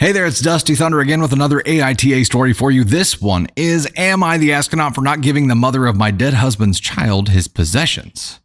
Hey there, it's Dusty Thunder again with another AITA story for you. This one is, am I the astronaut for not giving the mother of my dead husband's child his possessions?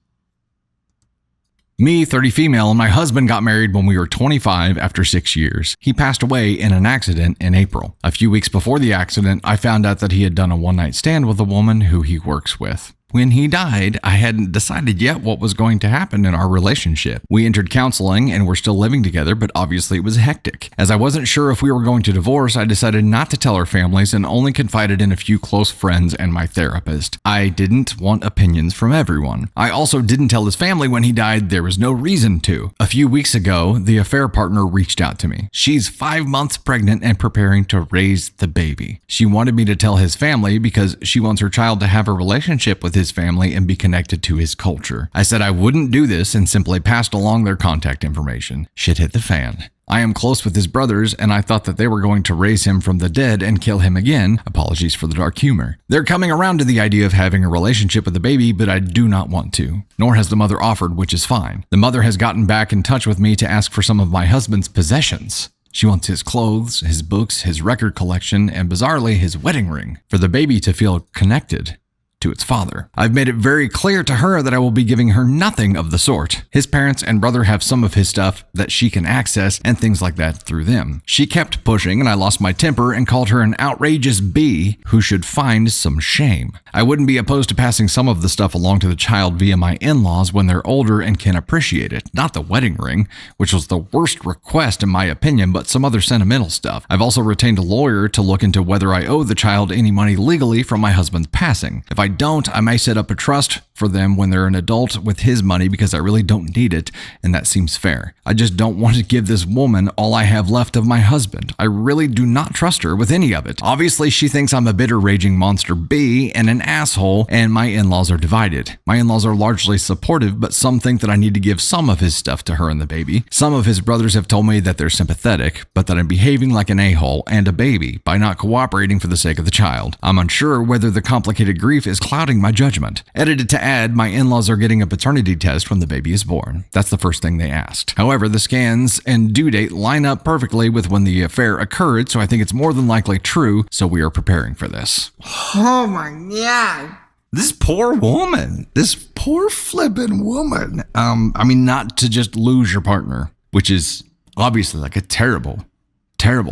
Me, 30 female, and my husband got married when we were 25 after 6 years. He passed away in an accident in April. A few weeks before the accident, I found out that he had done a one-night stand with a woman who he works with. When he died, I hadn't decided yet what was going to happen in our relationship. We entered counseling and we're still living together, but obviously it was hectic. As I wasn't sure if we were going to divorce, I decided not to tell our families and only confided in a few close friends and my therapist. I didn't want opinions from everyone. I also didn't tell his family when he died. There was no reason to. A few weeks ago, the affair partner reached out to me. She's 5 months pregnant and preparing to raise the baby. She wanted me to tell his family because she wants her child to have a relationship with his family and be connected to his culture. I said I wouldn't do this and simply passed along their contact information. Shit hit the fan. I am close with his brothers, and I thought that they were going to raise him from the dead and kill him again. Apologies for the dark humor. They're coming around to the idea of having a relationship with the baby, but I do not want to. Nor has the mother offered, which is fine. The mother has gotten back in touch with me to ask for some of my husband's possessions. She wants his clothes, his books, his record collection, and bizarrely, his wedding ring, for the baby to feel connected to its father. I've made it very clear to her that I will be giving her nothing of the sort. His parents and brother have some of his stuff that she can access and things like that through them. She kept pushing and I lost my temper and called her an outrageous bee who should find some shame. I wouldn't be opposed to passing some of the stuff along to the child via my in-laws when they're older and can appreciate it. Not the wedding ring, which was the worst request in my opinion, but some other sentimental stuff. I've also retained a lawyer to look into whether I owe the child any money legally from my husband's passing. If I don't, I may set up a trust for them when they're an adult with his money because I really don't need it, and that seems fair. I just don't want to give this woman all I have left of my husband. I really do not trust her with any of it. Obviously, she thinks I'm a bitter raging monster bee and an asshole, and my in-laws are divided. My in-laws are largely supportive, but some think that I need to give some of his stuff to her and the baby. Some of his brothers have told me that they're sympathetic, but that I'm behaving like an a-hole and a baby by not cooperating for the sake of the child. I'm unsure whether the complicated grief is clouding my judgment. Edited to add, my in-laws are getting a paternity test when the baby is born. That's the first thing they asked. However, the scans and due date line up perfectly with when the affair occurred, so I think it's more than likely true, so we are preparing for this. Oh my God. This poor woman. This poor flippin' woman. Not to just lose your partner, which is obviously like a terrible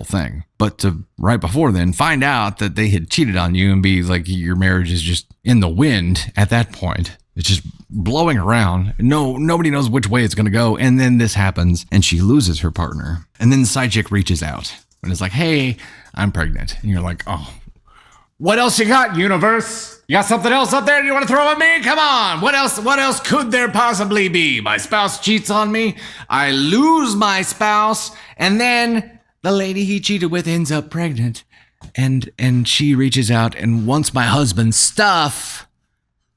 thing, but to right before then find out that they had cheated on you and be like your marriage is just in the wind at that point. It's just blowing around. Nobody knows which way it's going to go. And then this happens and she loses her partner. And then the side chick reaches out and is like, hey, I'm pregnant. And you're like, oh, what else you got, universe? You got something else up there you want to throw at me? Come on. What else could there possibly be? My spouse cheats on me. I lose my spouse. And then the lady he cheated with ends up pregnant, and she reaches out and wants my husband's stuff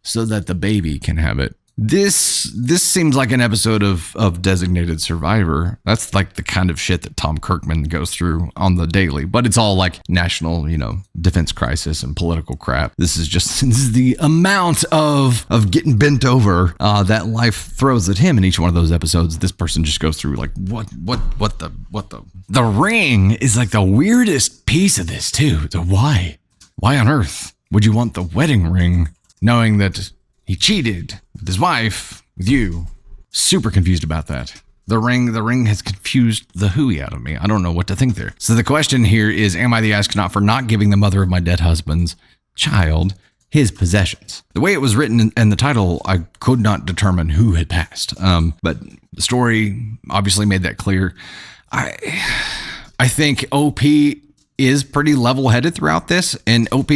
so that the baby can have it. This seems like an episode of Designated Survivor. That's like the kind of shit that Tom Kirkman goes through on the daily, but it's all like national, defense crisis and political crap. This is the amount of getting bent over that life throws at him in each one of those episodes. This person just goes through like what the ring is like the weirdest piece of this too. So why on earth would you want the wedding ring knowing that he cheated with his wife, with you? Super confused about that. The ring has confused the hooey out of me. I don't know what to think there. So the question here is, am I the astronaut for not giving the mother of my dead husband's child his possessions? The way it was written in the title, I could not determine who had passed. But the story obviously made that clear. I think OP is pretty level-headed throughout this, and OP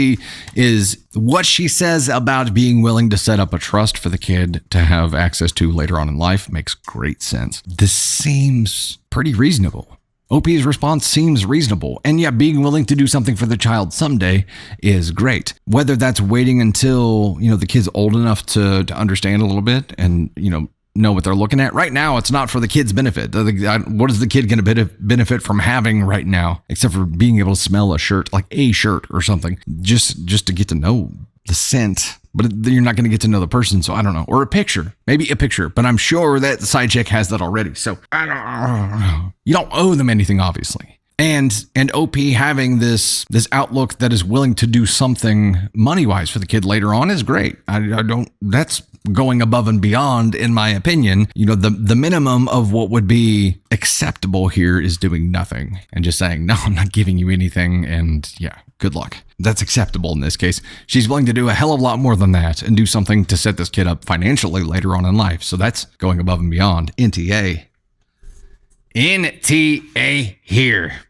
is what she says about being willing to set up a trust for the kid to have access to later on in life makes great sense. This seems pretty reasonable. OP's response seems reasonable, and yeah, being willing to do something for the child someday is great. Whether that's waiting until, the kid's old enough to understand a little bit and, know what they're looking at. Right now, it's not for the kid's benefit. What is the kid going to benefit from having right now, except for being able to smell a shirt, like a shirt or something, just to get to know the scent. But you're not going to get to know the person, so I don't know. Or a picture, maybe a picture, but I'm sure that the side chick has that already. So I don't know. You don't owe them anything, obviously. And OP having this outlook that is willing to do something money-wise for the kid later on is great. I don't, that's going above and beyond, in my opinion. You know, the minimum of what would be acceptable here is doing nothing and just saying, no, I'm not giving you anything. And yeah, good luck. That's acceptable in this case. She's willing to do a hell of a lot more than that and do something to set this kid up financially later on in life. So that's going above and beyond. NTA. NTA here.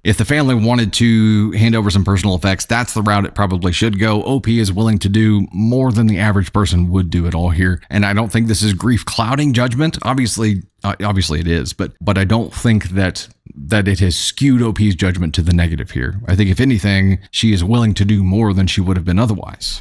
If the family wanted to hand over some personal effects, that's the route it probably should go. OP is willing to do more than the average person would do it all here. And I don't think this is grief clouding judgment. Obviously it is, but I don't think that it has skewed OP's judgment to the negative here. I think if anything, she is willing to do more than she would have been otherwise.